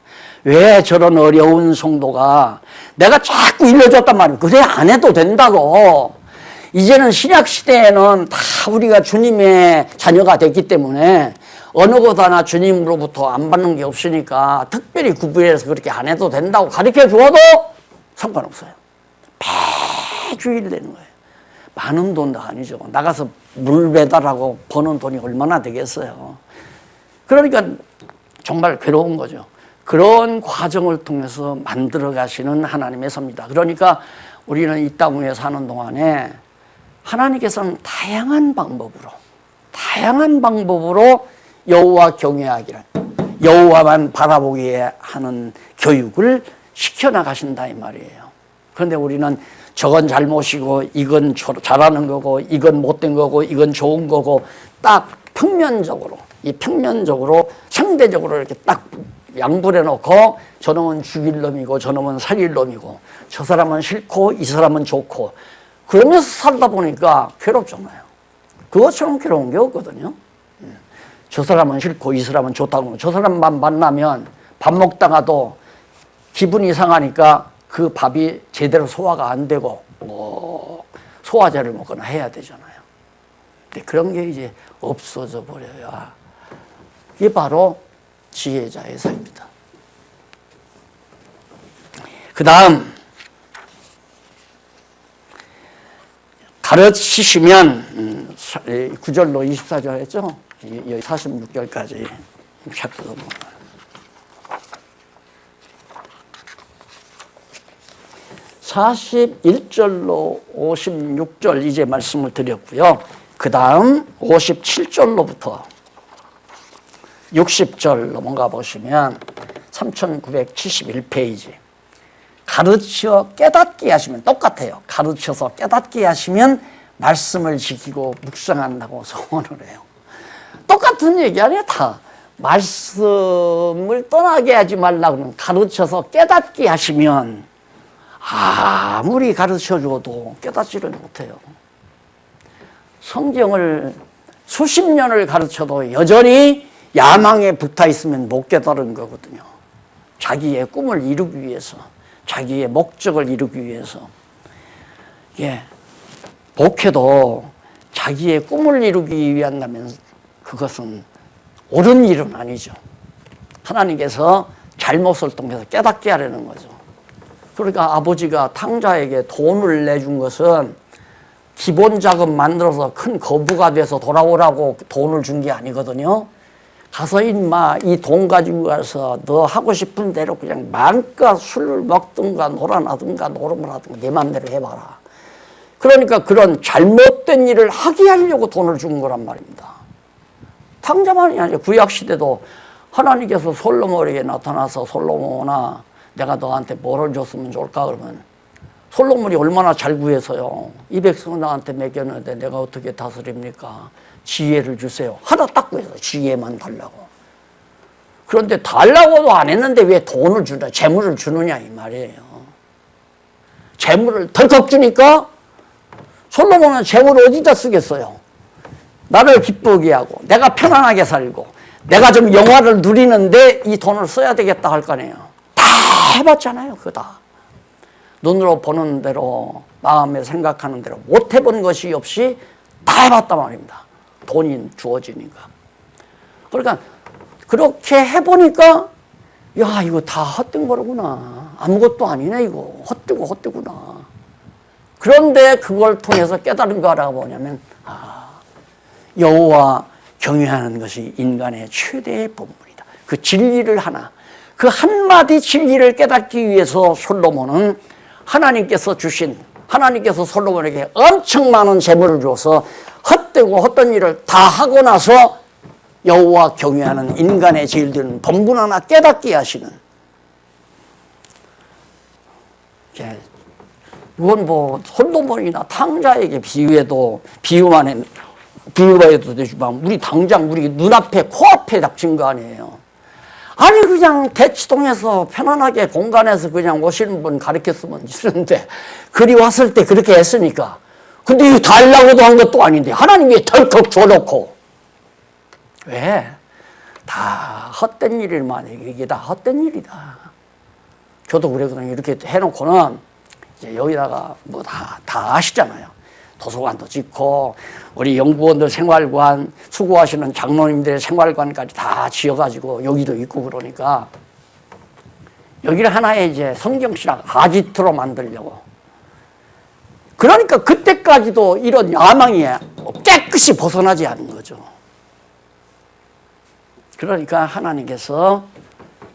왜 저런 어려운 성도가 내가 자꾸 일러줬단 말이에요. 그래 안 해도 된다고. 이제는 신약 시대에는 다 우리가 주님의 자녀가 됐기 때문에 어느 것 하나 주님으로부터 안 받는 게 없으니까 특별히 구별해서 그렇게 안 해도 된다고 가르쳐 주어도 상관없어요. 매주일 되는 거예요. 많은 돈도 아니죠. 나가서 물 배달하고 버는 돈이 얼마나 되겠어요. 그러니까 정말 괴로운 거죠. 그런 과정을 통해서 만들어 가시는 하나님의 섭니다. 그러니까 우리는 이 땅 위에 사는 동안에 하나님께서는 다양한 방법으로 여호와 경외하기를, 여호와만 바라보게 하는 교육을 시켜나가신다 이 말이에요. 그런데 우리는 저건 잘못이고 이건 잘하는 거고 이건 못된 거고 이건 좋은 거고 딱 평면적으로 상대적으로 이렇게 딱 양분해 놓고 저놈은 죽일 놈이고 저놈은 살릴 놈이고 저 사람은 싫고 이 사람은 좋고 그러면서 살다 보니까 괴롭잖아요. 그것처럼 괴로운 게 없거든요. 저 사람은 싫고 이 사람은 좋다고 저 사람만 만나면 밥 먹다가도 기분이 상하니까 그 밥이 제대로 소화가 안 되고 소화제를 먹거나 해야 되잖아요. 근데 그런 게 이제 없어져 버려야 이게 바로 지혜자의 삶입니다. 그 다음 가르치시면 9절로 24절 했죠? 46절까지 자꾸 41절로 56절 이제 말씀을 드렸고요. 그 다음 57절로부터 60절 넘어가 보시면 3971페이지 가르쳐 깨닫게 하시면 똑같아요. 가르쳐서 깨닫게 하시면 말씀을 지키고 묵상한다고 소원을 해요. 똑같은 얘기 아니에요. 다 말씀을 떠나게 하지 말라고 가르쳐서 깨닫게 하시면 아무리 가르쳐 줘도 깨닫지를 못해요. 성경을 수십 년을 가르쳐도 여전히 야망에 붙어 있으면 못 깨달은 거거든요. 자기의 꿈을 이루기 위해서, 자기의 목적을 이루기 위해서. 목회도 자기의 꿈을 이루기 위한다면 그것은 옳은 일은 아니죠. 하나님께서 잘못을 통해서 깨닫게 하려는 거죠. 그러니까 아버지가 탕자에게 돈을 내준 것은 기본 자금 만들어서 큰 거부가 돼서 돌아오라고 돈을 준 게 아니거든요. 가서 인마 이 돈 가지고 가서 너 하고 싶은 대로 그냥 마음껏 술을 먹든가 놀아나든가 노름을 하든가 내 마음대로 해봐라. 그러니까 그런 잘못된 일을 하게 하려고 돈을 준 거란 말입니다. 탕자만이 아니라 구약시대도 하나님께서 솔로몬에게 나타나서 솔로몬아 내가 너한테 뭐를 줬으면 좋을까 그러면 솔로몬이 얼마나 잘 구해서요. 이 백성은 나한테 맡겼는데 내가 어떻게 다스립니까? 지혜를 주세요. 하나 딱 구해서 지혜만 달라고. 그런데 달라고도 안 했는데 왜 돈을 주냐, 재물을 주느냐 이 말이에요. 재물을 덜컥 주니까 솔로몬은 재물을 어디다 쓰겠어요? 나를 기쁘게 하고 내가 편안하게 살고 내가 좀 영화를 누리는데 이 돈을 써야 되겠다 할 거 아니에요. 다 해봤잖아요. 그거 다. 눈으로 보는 대로 마음에 생각하는 대로 못 해본 것이 없이 다 해봤단 말입니다. 돈이 주어지니까. 그러니까 그렇게 해보니까 야 이거 다 헛된 거구나. 아무것도 아니네 이거. 헛되구나. 그런데 그걸 통해서 깨달은 거라고 뭐냐면 여호와 경외하는 것이 인간의 최대의 본분이다. 그 진리를 하나, 그 한마디 진리를 깨닫기 위해서 솔로몬은 하나님께서 솔로몬에게 엄청 많은 재물을 줘서 헛되고 헛된 일을 다 하고 나서 여호와 경외하는 인간의 제일 드는 본분 하나 깨닫게 하시는. 이건 뭐 솔로몬이나 탕자에게 비유해도 되지만 우리 당장 우리 눈앞에 코앞에 닥친 거 아니에요. 아니 그냥 대치동에서 편안하게 공간에서 그냥 오시는 분 가르쳤으면 있었는데 그리 왔을 때 그렇게 했으니까. 근데 이거 달라고도 한 것도 아닌데 하나님이 덜컥 줘놓고 왜? 다 헛된 일일만 이게 다 헛된 일이다. 저도 그랬거든요. 이렇게 해놓고는 이제 여기다가 뭐 다 아시잖아요. 도서관도 짓고 우리 연구원들 생활관 수고하시는 장로님들의 생활관까지 다 지어가지고 여기도 있고 그러니까 여기를 하나의 이제 성경신학 아지트로 만들려고. 그러니까 그때까지도 이런 야망이 깨끗이 벗어나지 않은 거죠. 그러니까 하나님께서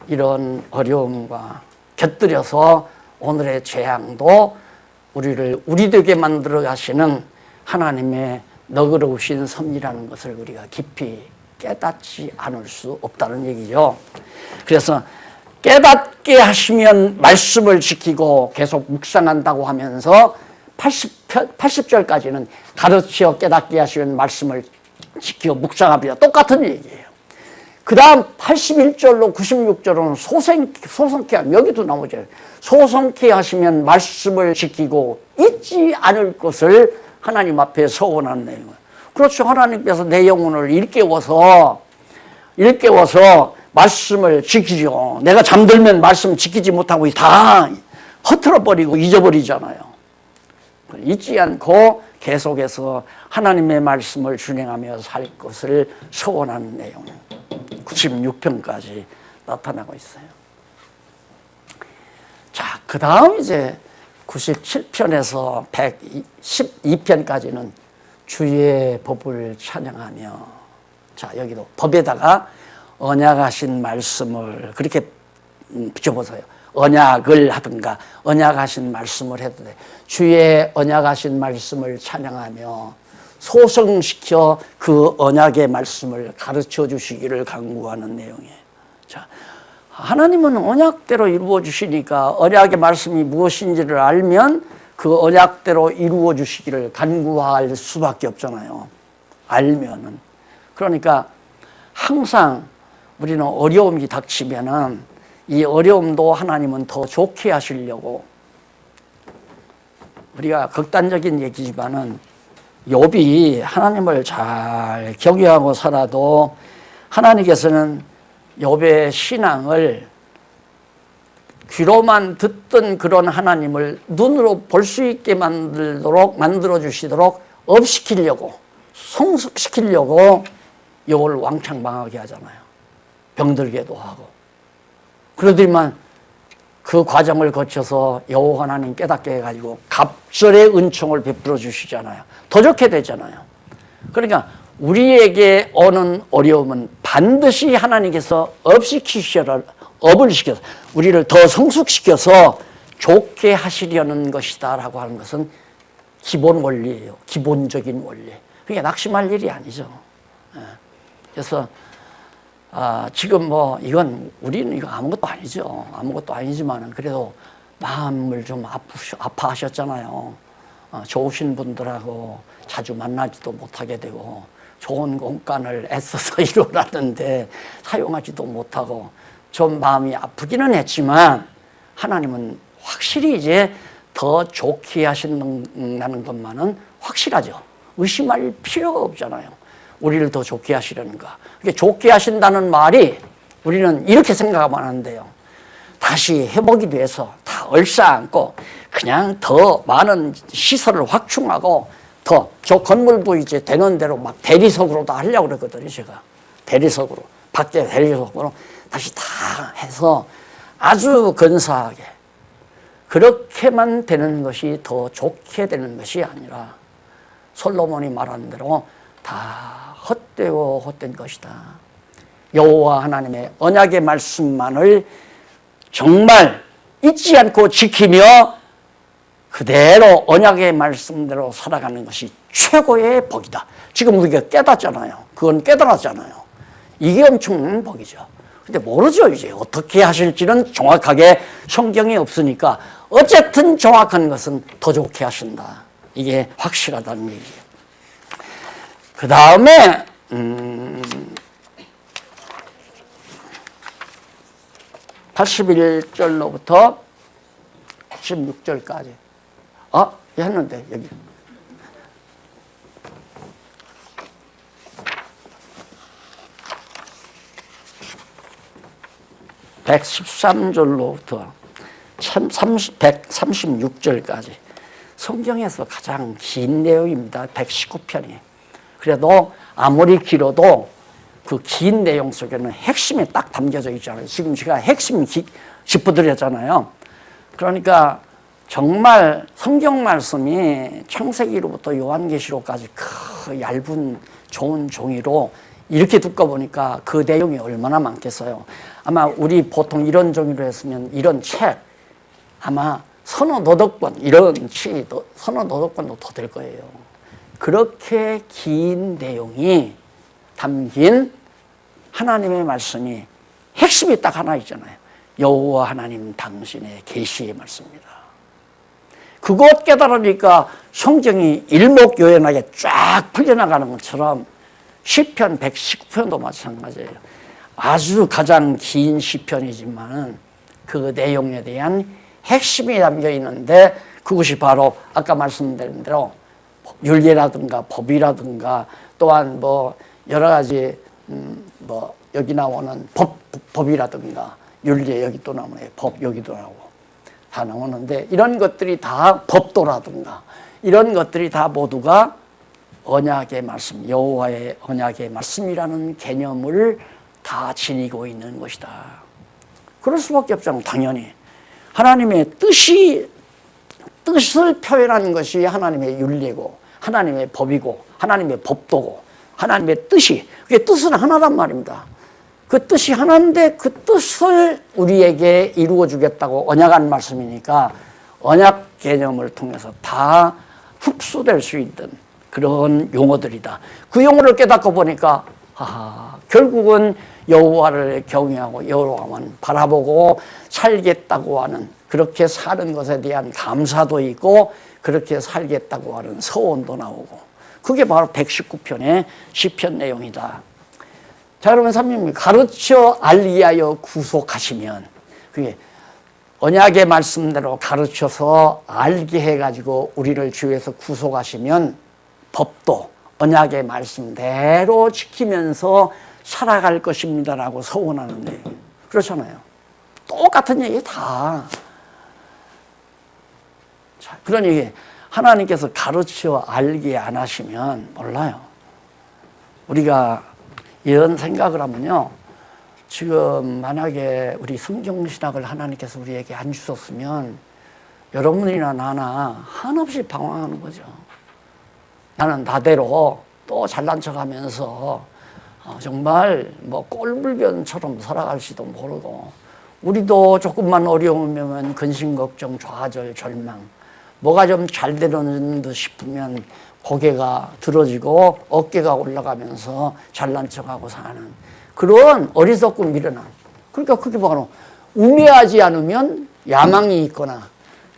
이런 어려움과 곁들여서 오늘의 재앙도 우리 되게 만들어 가시는 하나님의 너그러우신 섭리라는 것을 우리가 깊이 깨닫지 않을 수 없다는 얘기죠. 그래서 깨닫게 하시면 말씀을 지키고 계속 묵상한다고 하면서 80절까지는 가르쳐 깨닫게 하시면 말씀을 지켜 묵상합니다. 똑같은 얘기예요. 그 다음 81절로 96절은 소성케 하면 여기도 나오죠. 소성케 하시면 말씀을 지키고 잊지 않을 것을 하나님 앞에 서원하는 내용이에요. 그렇죠. 하나님께서 내 영혼을 일깨워서 말씀을 지키죠. 내가 잠들면 말씀 지키지 못하고 다 허틀어버리고 잊어버리잖아요. 잊지 않고 계속해서 하나님의 말씀을 준행하며 살 것을 서원하는 내용 96편까지 나타나고 있어요. 자, 그 다음 이제 97편에서 112편까지는 주의 법을 찬양하며, 자, 여기도 법에다가 언약하신 말씀을 그렇게 붙여보세요. 언약을 하든가 언약하신 말씀을 해도 돼. 주의 언약하신 말씀을 찬양하며 소성시켜 그 언약의 말씀을 가르쳐 주시기를 간구하는 내용이에요. 자, 하나님은 언약대로 이루어 주시니까 언약의 말씀이 무엇인지를 알면 그 언약대로 이루어 주시기를 간구할 수밖에 없잖아요. 알면은. 그러니까 항상 우리는 어려움이 닥치면은 이 어려움도 하나님은 더 좋게 하시려고, 우리가 극단적인 얘기지만은 욥이 하나님을 잘 경외하고 살아도 하나님께서는 욥의 신앙을 귀로만 듣던 그런 하나님을 눈으로 볼 수 있게 만들어 주시도록 업시키려고, 성숙시키려고 욥을 왕창망하게 하잖아요. 병들게도 하고. 그러더니만 그 과정을 거쳐서 여호와 하나님 깨닫게 해가지고 갑절의 은총을 베풀어 주시잖아요. 더 좋게 되잖아요. 그러니까 우리에게 오는 어려움은 반드시 하나님께서 업을 시켜서 우리를 더 성숙시켜서 좋게 하시려는 것이다 라고 하는 것은 기본 원리예요. 기본적인 원리. 그게 낙심할 일이 아니죠. 그래서 지금 뭐 이건 우리는 이거 아무것도 아니죠. 아무것도 아니지만은 그래도 마음을 좀 아파하셨잖아요. 좋으신 분들하고 자주 만나지도 못하게 되고 좋은 공간을 애써서 이루어놨는데 사용하지도 못하고 좀 마음이 아프기는 했지만 하나님은 확실히 이제 더 좋게 하신다는 것만은 확실하죠. 의심할 필요가 없잖아요. 우리를 더 좋게 하시려는가. 그게 좋게 하신다는 말이 우리는 이렇게 생각하면 하는데요. 다시 회복이 돼서 다 얼싸안고 그냥 더 많은 시설을 확충하고 더 저 건물도 이제 되는 대로 막 대리석으로 다 하려고 그랬거든요. 제가 대리석으로 밖에 대리석으로 다시 다 해서 아주 근사하게 그렇게만 되는 것이 더 좋게 되는 것이 아니라 솔로몬이 말한 대로 다 헛되고 헛된 것이다. 여호와 하나님의 언약의 말씀만을 정말 잊지 않고 지키며 그대로 언약의 말씀대로 살아가는 것이 최고의 복이다. 지금 우리가 깨닫잖아요. 그건 깨달았잖아요. 이게 엄청난 복이죠. 근데 모르죠. 이제 어떻게 하실지는 정확하게 성경이 없으니까 어쨌든 정확한 것은 더 좋게 하신다. 이게 확실하다는 얘기예요. 그 다음에 81절로부터 16절까지 했는데 여기 113절로부터 136절까지 성경에서 가장 긴 내용입니다. 119편이. 그래도 아무리 길어도 그 긴 내용 속에는 핵심이 딱 담겨져 있잖아요. 지금 제가 핵심 짚어드렸잖아요. 그러니까 정말 성경 말씀이 창세기로부터 요한계시록까지 그 얇은 좋은 종이로 이렇게 두꺼 보니까 그 내용이 얼마나 많겠어요. 아마 우리 보통 이런 종이로 했으면 이런 책 아마 서너 너댓 권 이런 서너 너댓 권도 더 될 거예요. 그렇게 긴 내용이 담긴 하나님의 말씀이 핵심이 딱 하나 있잖아요. 여호와 하나님 당신의 계시의 말씀입니다. 그것 깨달으니까 성경이 일목요연하게 쫙 풀려나가는 것처럼 시편 119편도 마찬가지예요. 아주 가장 긴 시편이지만 그 내용에 대한 핵심이 담겨 있는데 그것이 바로 아까 말씀드린 대로 율례라든가 법이라든가 또한 뭐 여러 가지 뭐 여기 나오는 법이라든가 율례 여기 또 나오네 법 여기도 나오고 다 나오는데 이런 것들이 다 법도라든가 이런 것들이 다 모두가 언약의 말씀 여호와의 언약의 말씀이라는 개념을 다 지니고 있는 것이다. 그럴 수밖에 없잖아요. 당연히 하나님의 뜻을 표현하는 것이 하나님의 율례고 하나님의 법이고 하나님의 법도고 하나님의 뜻이 그게 뜻은 하나란 말입니다. 그 뜻이 하나인데 그 뜻을 우리에게 이루어 주겠다고 언약한 말씀이니까 언약 개념을 통해서 다 흡수될 수 있는 그런 용어들이다. 그 용어를 깨닫고 보니까 결국은 여호와를 경외하고 여호와만 바라보고 살겠다고 하는 그렇게 사는 것에 대한 감사도 있고 그렇게 살겠다고 하는 서원도 나오고 그게 바로 119편의 시편 내용이다. 자, 여러분 삼님 가르쳐 알리하여 구속하시면 그게 언약의 말씀대로 가르쳐서 알게 해가지고 우리를 주에서 구속하시면 법도 언약의 말씀대로 지키면서 살아갈 것입니다라고 서원하는데 그렇잖아요. 똑같은 얘기 다. 자, 그러니 하나님께서 가르쳐 알게 안 하시면 몰라요. 우리가 이런 생각을 하면요. 지금 만약에 우리 성경신학을 하나님께서 우리에게 안 주셨으면 여러분이나 나나 한없이 방황하는 거죠. 나는 나대로 또 잘난 척하면서 정말 뭐 꼴불견처럼 살아갈지도 모르고 우리도 조금만 어려우면 근심 걱정 좌절 절망 뭐가 좀 잘 되는 듯 싶으면 고개가 들어지고 어깨가 올라가면서 잘난 척하고 사는 그런 어리석고 미련함. 그러니까 그게 바로 우매하지 않으면 야망이 있거나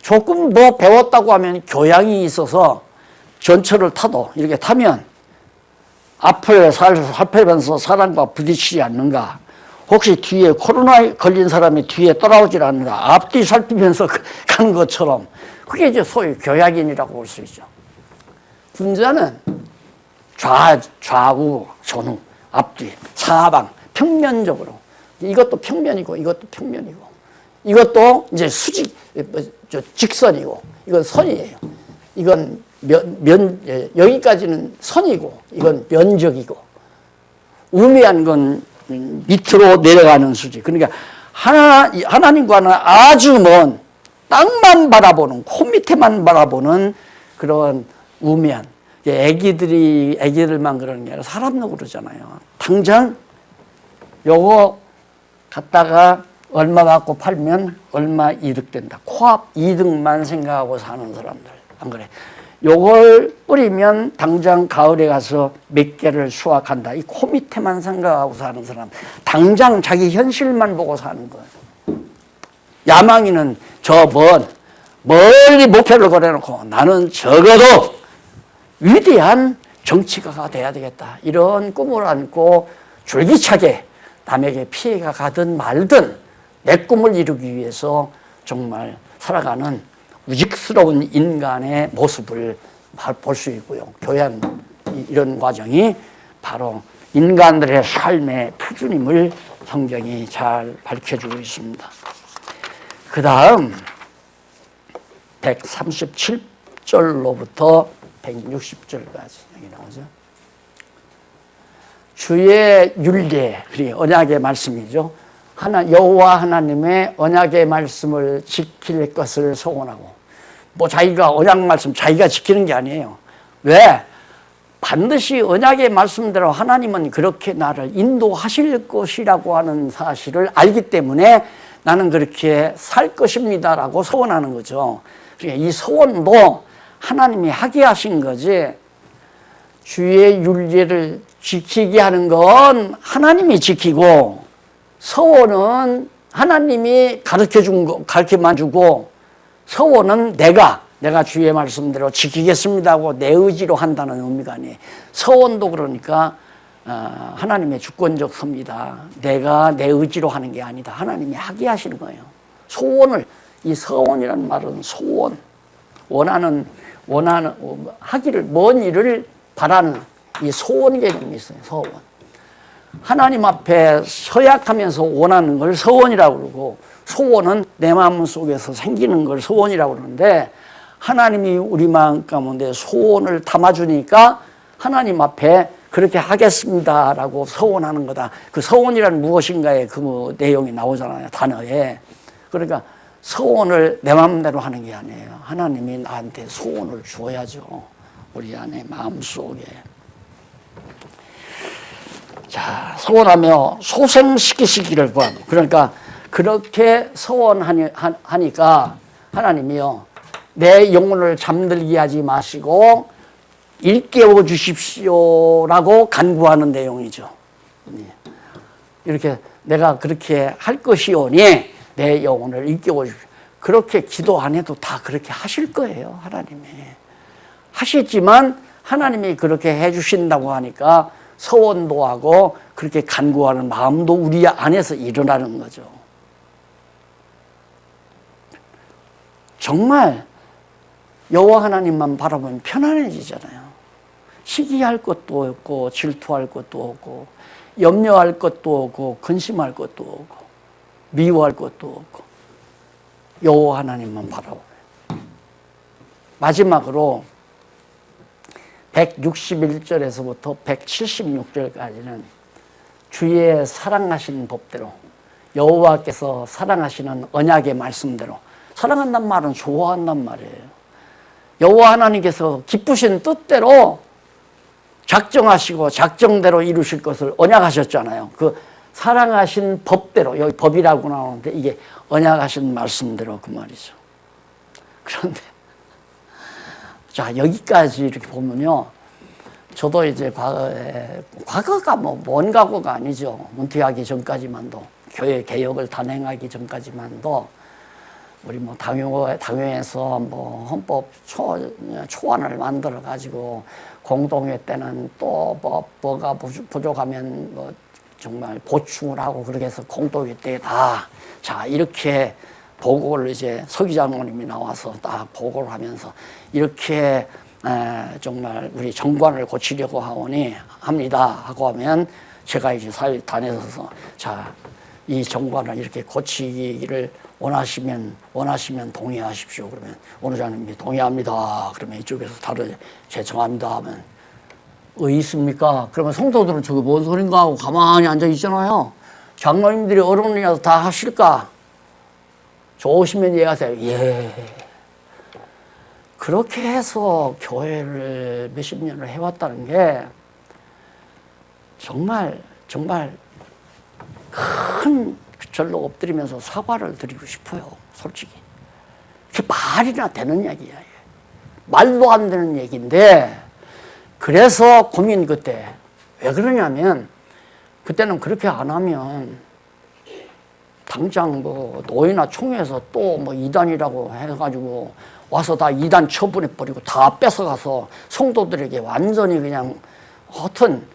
조금 뭐 배웠다고 하면 교양이 있어서 전철을 타도 이렇게 타면 앞을 살펴면서 사람과 부딪히지 않는가, 혹시 뒤에 코로나에 걸린 사람이 뒤에 따라오질 않는가, 앞뒤 살피면서 가는 것처럼 그게 이제 소위 교양인이라고 볼 수 있죠. 군자는 좌우, 전후, 앞뒤, 사방, 평면적으로 이것도 평면이고 이것도 평면이고 이것도 이제 직선이고 이건 선이에요. 이건 여기까지는 선이고 이건 면적이고 우매한 건 밑으로 내려가는 수지. 그러니까 하나님과는 아주 먼 땅만 바라보는 코 밑에만 바라보는 그런 우매한 애기들만 그러는 게 아니라 사람도 그러잖아요. 당장 요거 갖다가 얼마 받고 팔면 얼마 이득된다. 코앞 이득만 생각하고 사는 사람들. 안 그래? 요걸 뿌리면 당장 가을에 가서 몇 개를 수확한다. 이 코 밑에만 생각하고 사는 사람. 당장 자기 현실만 보고 사는 거예요. 야망이는 저 멀리 목표를 걸어놓고 나는 적어도 위대한 정치가가 돼야 되겠다. 이런 꿈을 안고 줄기차게 남에게 피해가 가든 말든 내 꿈을 이루기 위해서 정말 살아가는 우직스러운 인간의 모습을 볼 수 있고요. 교양 이런 과정이 바로 인간들의 삶의 표준임을 성경이 잘 밝혀주고 있습니다. 그 다음 137절로부터 160절까지 여기 나오죠. 주의 율례, 언약의 말씀이죠. 여호와 하나님의 언약의 말씀을 지킬 것을 소원하고, 뭐 자기가 언약 말씀 자기가 지키는 게 아니에요. 왜? 반드시 언약의 말씀대로 하나님은 그렇게 나를 인도하실 것이라고 하는 사실을 알기 때문에 나는 그렇게 살 것입니다라고 소원하는 거죠. 그러니까 이 소원도 하나님이 하게 하신 거지, 주의 율례를 지키게 하는 건 하나님이 지키고, 서원은 하나님이 가르쳐만 주고, 서원은 내가 주의 말씀대로 지키겠습니다 하고 내 의지로 한다는 의미가 아니에요. 서원도 그러니까 하나님의 주권적 섭니다. 내가 내 의지로 하는 게 아니다. 하나님이 하게 하시는 거예요. 소원을, 이 서원이라는 말은 소원, 원하는 하기를, 먼 일을 바라는 이 소원 개념이 있어요. 소원. 하나님 앞에 서약하면서 원하는 걸 서원이라고 그러고, 소원은 내 마음 속에서 생기는 걸 소원이라고 그러는데, 하나님이 우리 마음 가운데 소원을 담아주니까 하나님 앞에 그렇게 하겠습니다라고 서원하는 거다. 그 서원이란 무엇인가에 그 내용이 나오잖아요. 단어에. 그러니까 서원을 내 마음대로 하는 게 아니에요. 하나님이 나한테 소원을 주어야죠. 우리 안에 마음속에. 자, 소원하며 소생시키시기를 구하고. 그러니까 그렇게 소원하니까 하나님이요, 내 영혼을 잠들게 하지 마시고 일깨워 주십시오라고 간구하는 내용이죠. 이렇게 내가 그렇게 할 것이오니 내 영혼을 일깨워 주십시오. 그렇게 기도 안 해도 다 그렇게 하실 거예요. 하나님이 하시지만 하나님이 그렇게 해주신다고 하니까 서원도 하고 그렇게 간구하는 마음도 우리 안에서 일어나는 거죠. 정말 여호와 하나님만 바라보면 편안해지잖아요. 시기할 것도 없고 질투할 것도 없고 염려할 것도 없고 근심할 것도 없고 미워할 것도 없고 여호와 하나님만 바라보고. 마지막으로 161절에서부터 176절까지는 주의 사랑하시는 법대로, 여호와께서 사랑하시는 언약의 말씀대로, 사랑한단 말은 좋아한단 말이에요. 여호와 하나님께서 기쁘신 뜻대로 작정하시고 작정대로 이루실 것을 언약하셨잖아요. 그 사랑하신 법대로, 여기 법이라고 나오는데 이게 언약하신 말씀대로 그 말이죠. 그런데 자, 여기까지 이렇게 보면요. 저도 이제 과거가 뭔 과거가 아니죠. 은퇴하기 전까지만도, 교회 개혁을 단행하기 전까지만도, 우리 당회에서 헌법 초안을 만들어가지고, 공동회 때는 또 뭐가 부족하면 정말 보충을 하고, 그렇게 해서 공동회 때 다, 자, 이렇게 보고를 이제 서기장모님이 나와서 딱 보고를 하면서, 이렇게 정말 우리 정관을 고치려고 합니다 하고 하면, 제가 이제 사회단에서 자, 이 정관을 이렇게 고치기를 원하시면 동의하십시오. 그러면 원장님이 동의합니다. 그러면 이쪽에서 다른 제청합니다 하면, 있습니까? 그러면 성도들은 저게 뭔 소린가 하고 가만히 앉아 있잖아요. 장로님들이 어른이라도 다 하실까? 좋으시면 얘기하세요. 예. 그렇게 해서 교회를 몇십 년을 해왔다는 게 정말 큰 절로 엎드리면서 사과를 드리고 싶어요. 솔직히. 그게 말이나 되는 얘기야. 말도 안 되는 얘기인데, 그래서 고민 그때 왜 그러냐면, 그때는 그렇게 안 하면 당장 노예나 총회에서 또 이단이라고 해가지고 와서 다 이단 처분해버리고 다 뺏어가서 성도들에게 완전히 그냥 허튼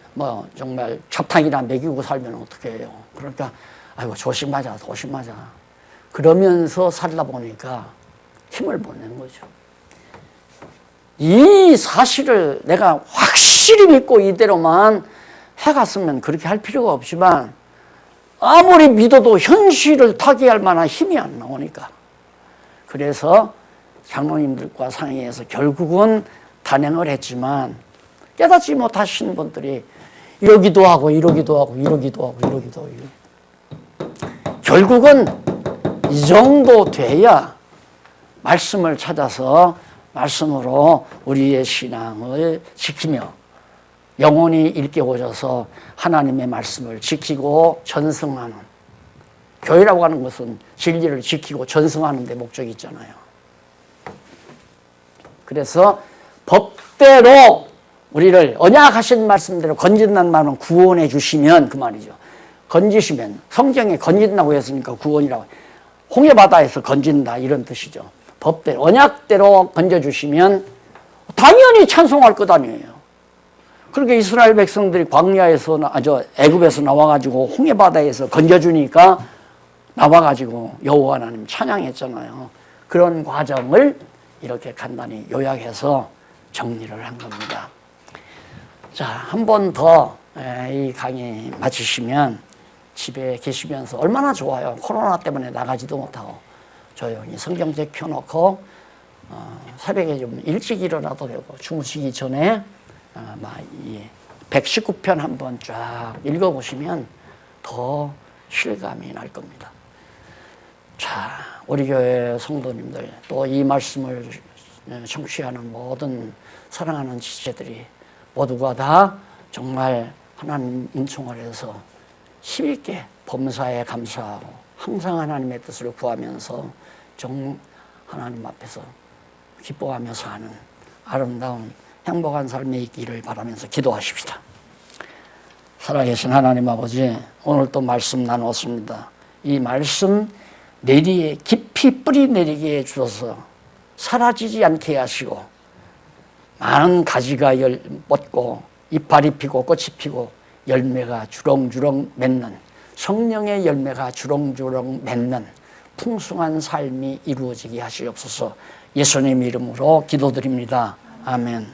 정말 잡탕이나 먹이고 살면 어떻게 해요. 그러니까 아이고 조심하자. 그러면서 살다 보니까 힘을 못 낸 거죠. 이 사실을 내가 확실히 믿고 이대로만 해갔으면 그렇게 할 필요가 없지만, 아무리 믿어도 현실을 타개할 만한 힘이 안 나오니까. 그래서 장로님들과 상의해서 결국은 단행을 했지만, 깨닫지 못하신 분들이 이러기도 하고 결국은 이 정도 돼야 말씀을 찾아서 말씀으로 우리의 신앙을 지키며 영혼이 일깨워져서 하나님의 말씀을 지키고 전승하는, 교회라고 하는 것은 진리를 지키고 전승하는 데 목적이 있잖아요. 그래서 법대로 우리를 언약하신 말씀대로 건진다는 말은 구원해 주시면 그 말이죠. 건지시면, 성경에 건진다고 했으니까 구원이라고, 홍해바다에서 건진다 이런 뜻이죠. 법대로 언약대로 건져주시면 당연히 찬송할 것 아니에요. 그렇게 이스라엘 백성들이 광야에서 애굽에서 나와가지고 홍해바다에서 건져주니까 나와가지고 여호와 하나님 찬양했잖아요. 그런 과정을 이렇게 간단히 요약해서 정리를 한 겁니다. 자, 한 번 더 이 강의 마치시면 집에 계시면서 얼마나 좋아요. 코로나 때문에 나가지도 못하고 조용히 성경책 켜놓고 새벽에 좀 일찍 일어나도 되고, 주무시기 전에 119편 한번 쫙 읽어보시면 더 실감이 날 겁니다. 자, 우리 교회 성도님들, 또 이 말씀을 청취하는 모든 사랑하는 지체들이 모두가 다 정말 하나님 은총을 해서 힘있게 범사에 감사하고 항상 하나님의 뜻을 구하면서 하나님 앞에서 기뻐하며 사는 아름다운 행복한 삶이 있기를 바라면서 기도하십시다. 살아계신 하나님 아버지, 오늘 또 말씀 나누었습니다. 이 말씀 내리에 깊이 뿌리 내리게 해주셔서 사라지지 않게 하시고, 많은 가지가 뻗고 이파리 피고 꽃이 피고 열매가 주렁주렁 맺는, 성령의 열매가 주렁주렁 맺는 풍성한 삶이 이루어지게 하시옵소서. 예수님 이름으로 기도드립니다. 아멘.